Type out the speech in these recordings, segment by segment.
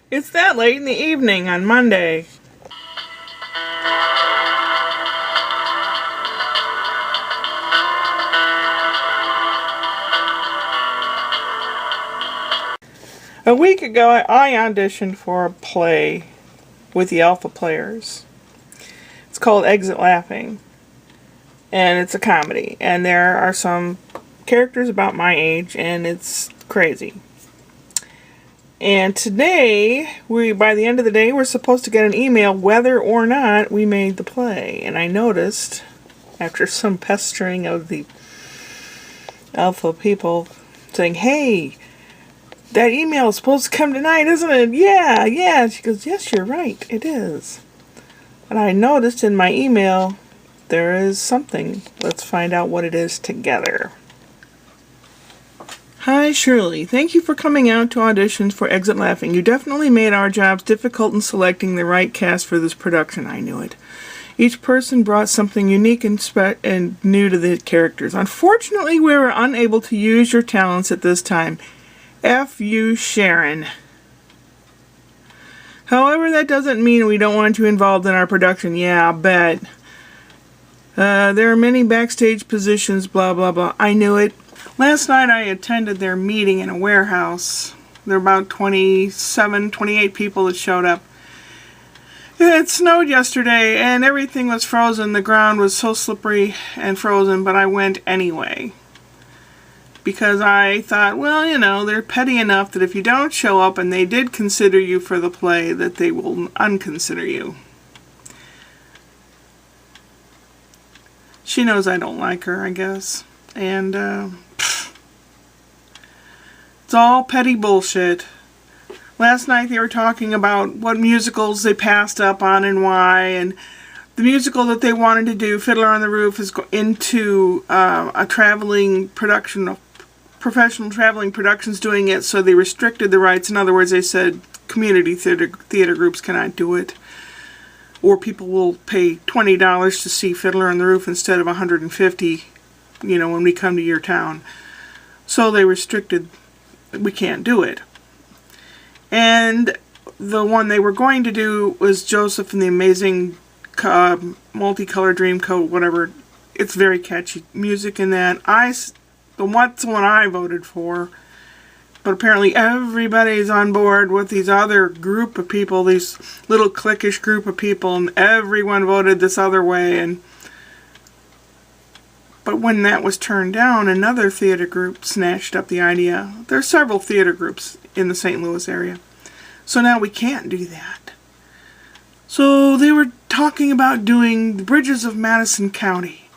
It's that late in the evening on Monday. A week ago, I auditioned for a play with the Alpha Players. It's called Exit Laughing, and it's a comedy, and there are some characters about my age, and it's crazy. And today, by the end of the day, we're supposed to get an email whether or not we made the play. And I noticed, after some pestering of the Alpha people, saying, "Hey, that email is supposed to come tonight, isn't it?" Yeah. She goes, "Yes, you're right, it is." And I noticed in my email, there is something. Let's find out what it is together. Hi, Shirley. Thank you for coming out to auditions for Exit Laughing. You definitely made our jobs difficult in selecting the right cast for this production. I knew it. Each person brought something unique and new to the characters. Unfortunately, we were unable to use your talents at this time. F you, Sharon. However, that doesn't mean we don't want you involved in our production. Yeah, I'll bet. There are many backstage positions, blah, blah, blah. I knew it. Last night I attended their meeting in a warehouse. There were about 27, 28 people that showed up. It snowed yesterday and everything was frozen. The ground was so slippery and frozen, but I went anyway. Because I thought, well, you know, they're petty enough that if you don't show up and they did consider you for the play, that they will unconsider you. She knows I don't like her, I guess. And, it's all petty bullshit. Last night they were talking about what musicals they passed up on and why, and the musical that they wanted to do, Fiddler on the Roof, is into a traveling production, professional traveling productions doing it, so they restricted the rights. In other words, they said community theater groups cannot do it. Or people will pay $20 to see Fiddler on the Roof instead of $150, you know, when we come to your town. So they restricted, we can't do it. And the one they were going to do was Joseph and the Amazing Multicolored Dreamcoat, whatever. It's very catchy music in that. That's the one I voted for. But apparently everybody's on board with these other group of people, these little cliquish group of people, and everyone voted this other way. But when that was turned down, another theater group snatched up the idea. There are several theater groups in the St. Louis area. So now we can't do that. So they were talking about doing the Bridges of Madison County.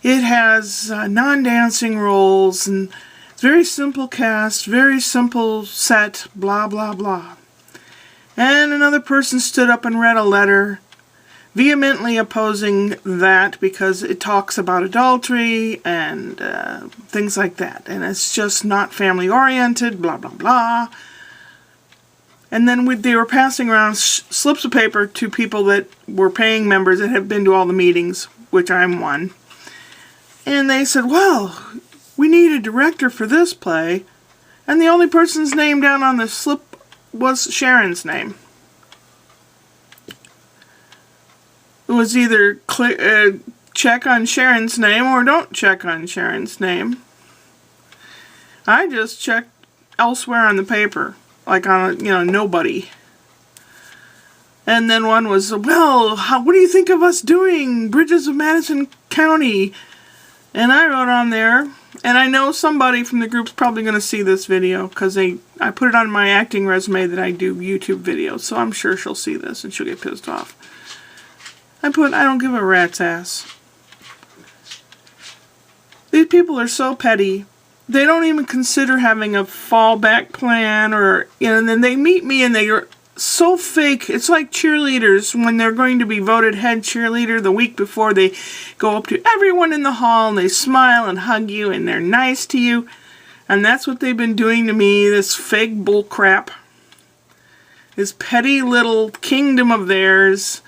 It has non-dancing roles, and it's very simple cast, very simple set, blah, blah, blah. And another person stood up and read a letter vehemently opposing that because it talks about adultery and things like that. And it's just not family-oriented, blah, blah, blah. And then they were passing around slips of paper to people that were paying members that have been to all the meetings, which I'm one. And they said, well, we need a director for this play. And the only person's name down on the slip was Sharon's name. It was either check on Sharon's name or don't check on Sharon's name. I just checked elsewhere on the paper, like on, nobody. And then one was, well, what do you think of us doing Bridges of Madison County? And I wrote on there, and I know somebody from the group's probably going to see this video, because I put it on my acting resume that I do YouTube videos, so I'm sure she'll see this and she'll get pissed off. I don't give a rat's ass. These people are so petty. They don't even consider having a fallback plan, or, and then they meet me and they are so fake. It's like cheerleaders when they're going to be voted head cheerleader the week before. They go up to everyone in the hall and they smile and hug you and they're nice to you. And that's what they've been doing to me, this fake bull crap. This petty little kingdom of theirs.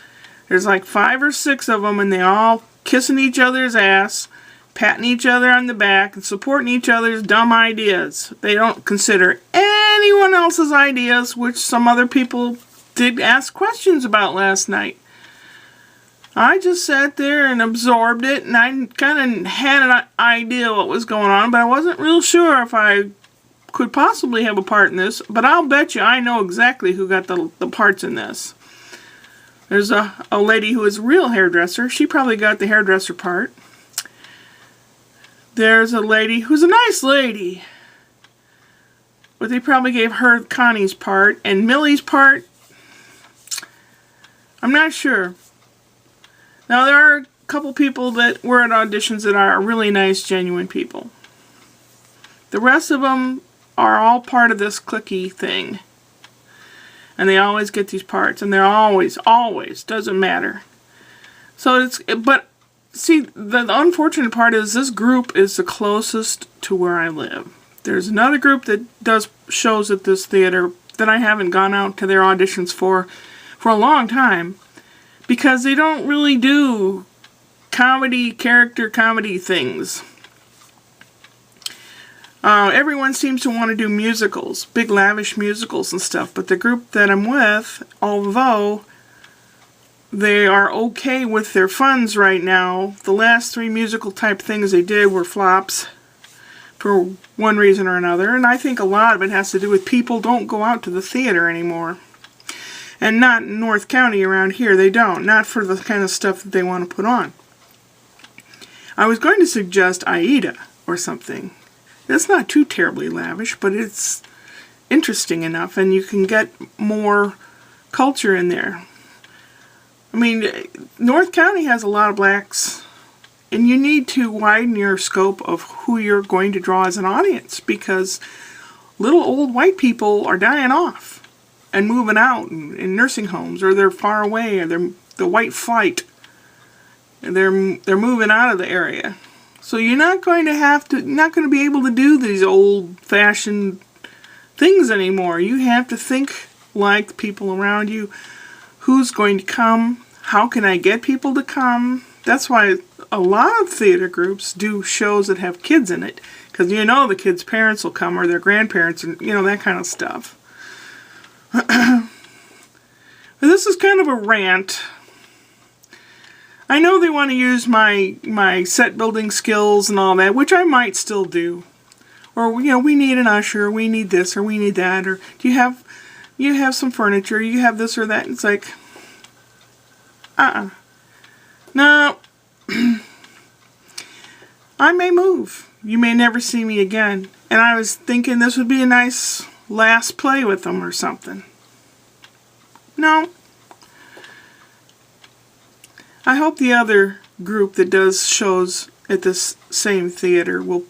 There's like 5 or 6 of them, and they all kissing each other's ass, patting each other on the back, and supporting each other's dumb ideas. They don't consider any anyone else's ideas, which some other people did ask questions about last night. I just sat there and absorbed it, and I kind of had an idea what was going on, but I wasn't real sure if I could possibly have a part in this, but I'll bet you I know exactly who got the parts in this. There's a lady who is a real hairdresser. She probably got the hairdresser part. There's a lady who's a nice lady, but they probably gave her Connie's part, and Millie's part, I'm not sure. Now, there are a couple people that were at auditions that are really nice, genuine people. The rest of them are all part of this cliquey thing. And they always get these parts, and they're always, doesn't matter. So but see, the unfortunate part is this group is the closest to where I live. There's another group that does shows at this theater that I haven't gone out to their auditions for a long time, because they don't really do character comedy things. Everyone seems to want to do musicals, big lavish musicals and stuff, but the group that I'm with, although they are okay with their funds right now, the last 3 musical type things they did were flops for one reason or another, and I think a lot of it has to do with people don't go out to the theater anymore. And not in North County around here, they don't, not for the kind of stuff that they want to put on. I was going to suggest Aida or something. It's not too terribly lavish, but it's interesting enough, and you can get more culture in there. I mean, North County has a lot of blacks, and you need to widen your scope of who you're going to draw as an audience, because little old white people are dying off and moving out in nursing homes, or they're far away, or they're the white flight, and they're moving out of the area. So you're not going to be able to do these old-fashioned things anymore. You have to think like the people around you. Who's going to come? How can I get people to come? That's why a lot of theater groups do shows that have kids in it, because you know the kids' parents will come, or their grandparents, and you know, that kind of stuff. This is kind of a rant. I know they want to use my set building skills and all that, which I might still do. Or, you know, we need an usher, we need this, or we need that, or do you have some furniture, you have this or that. It's like, no. I may move. You may never see me again. And I was thinking this would be a nice last play with them or something. No. I hope the other group that does shows at this same theater will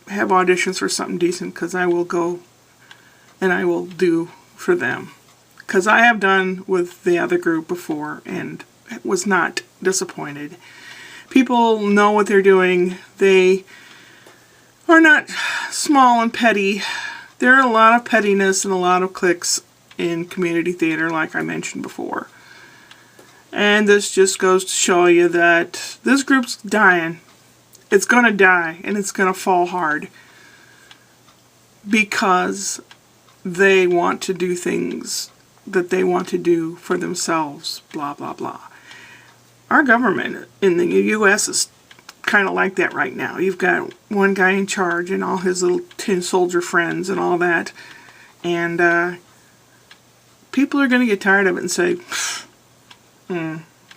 have auditions for something decent, because I will go and I will do for them. Because I have done with the other group before and was not disappointed. People know what they're doing. They are not small and petty. There are a lot of pettiness and a lot of cliques in community theater, like I mentioned before. And this just goes to show you that this group's dying. It's going to die, and it's going to fall hard. Because they want to do things that they want to do for themselves, blah, blah, blah. Our government in the U.S. is kind of like that right now. You've got one guy in charge and all his little tin soldier friends and all that. And people are going to get tired of it and say,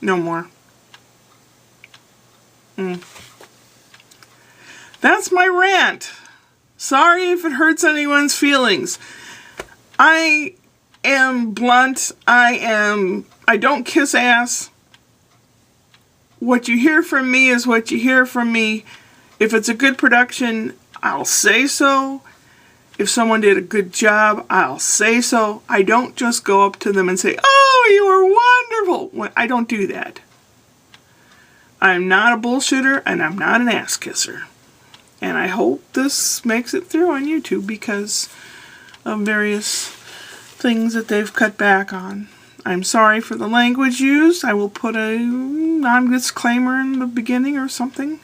no more. That's my rant. Sorry if it hurts anyone's feelings. I am blunt. I don't kiss ass. What you hear from me is what you hear from me. If it's a good production, I'll say so. If someone did a good job, I'll say so. I don't just go up to them and say, "Oh, you were wonderful." I don't do that. I'm not a bullshitter, and I'm not an ass kisser. And I hope this makes it through on YouTube because of various things that they've cut back on. I'm sorry for the language used. I will put a non-disclaimer in the beginning or something.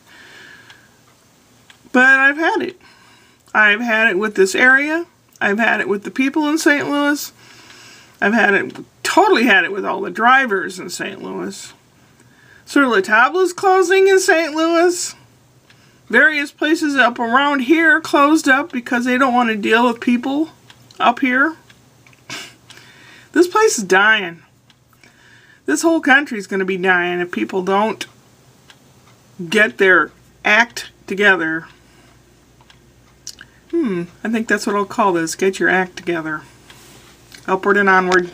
But I've had it. I've had it with this area. I've had it with the people in St. Louis. Totally had it with all the drivers in St. Louis. Sur La Table's closing in St. Louis. Various places up around here closed up because they don't want to deal with people up here. This place is dying. This whole country's going to be dying if people don't get their act together. I think that's what I'll call this. Get your act together. Upward and onward.